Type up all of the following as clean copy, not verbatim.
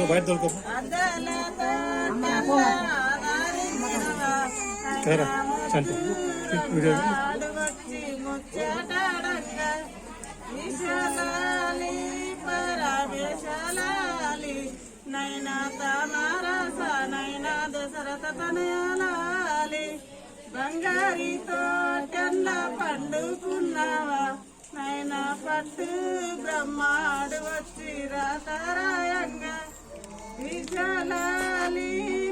బయట నైనా తానారస నైనా దశరథ తనయాలి బంగారి తోటెల్ల పండుకున్నావా నైనా పట్టు బ్రహ్మాడు వచ్చి రాతారాయంగా విశాలాలి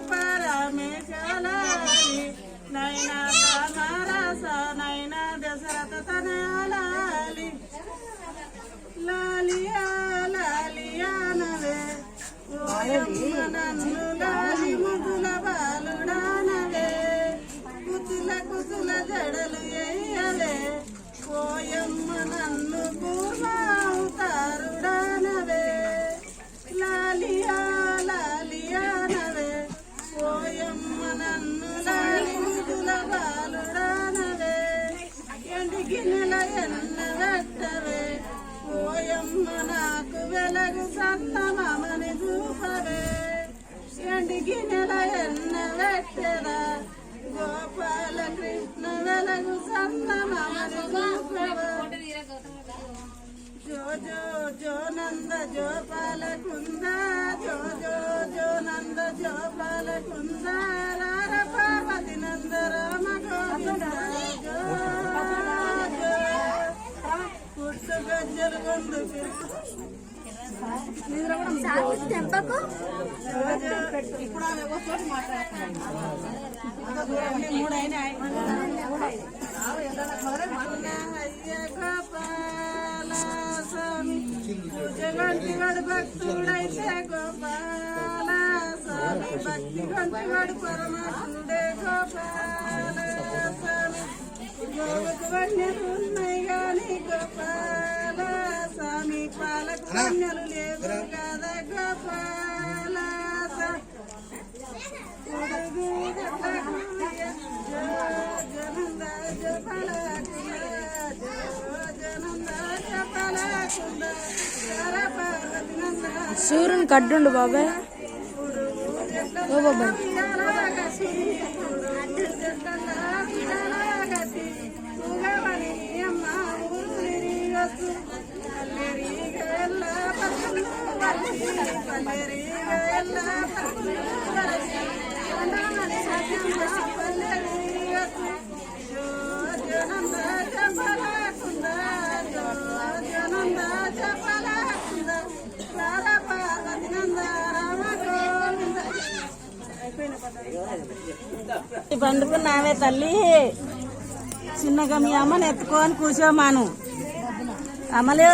పరమేశాలాలి నైనా తానారస నైనా దశరథ తనయాలి లాలియా లాలియానవే నన్ను లాలి ముదుల బాలుడానవే కుతుల కుతుల జడలు ఎయ్యవే పోయమ్మ నన్ను పూర్వావుతారుడానవే లాలియా లాలియానవే పోయమ్మ నన్ను లాలి ముదుల బాలుడానవే ఎండికి నెల ఎన్న వెట్టవే పోయమ్మ నాకు వెలగు సన్నమని చూపవే ఎండికి నెల ఎన్న వెట్టరా గోపాల కృష్ణ వెలగు సన్నమని చూపవే జో జో జో నంద జోపాల కుంద జో జో జో నంద జోపాల కుంద రార పార్వతి నంద రామ గోవింద జో పుట్టు గజ్జలు కొందు తెంపకు ఇప్పుడు మూడైనా అయ్య గోపాల స్వామి పూజగంటి వాడు భక్తుడైతే గోపాల స్వామి భక్తి గంటి వాడు పరమాత్ముడే గోపాల స్వామి గోవుకు వన్యలు ఉన్నాయి గాని గోపాల స్వామి పాలకు వన్యలు లేవు కదా గోపాల సూర్యుని కడ్డుండు బాబాయ్ ఓ బాబాయ్ పండుకున్నావే తల్లి చిన్నగా మీ అమ్మని ఎత్తుకొని కూర్చోమాను అమలు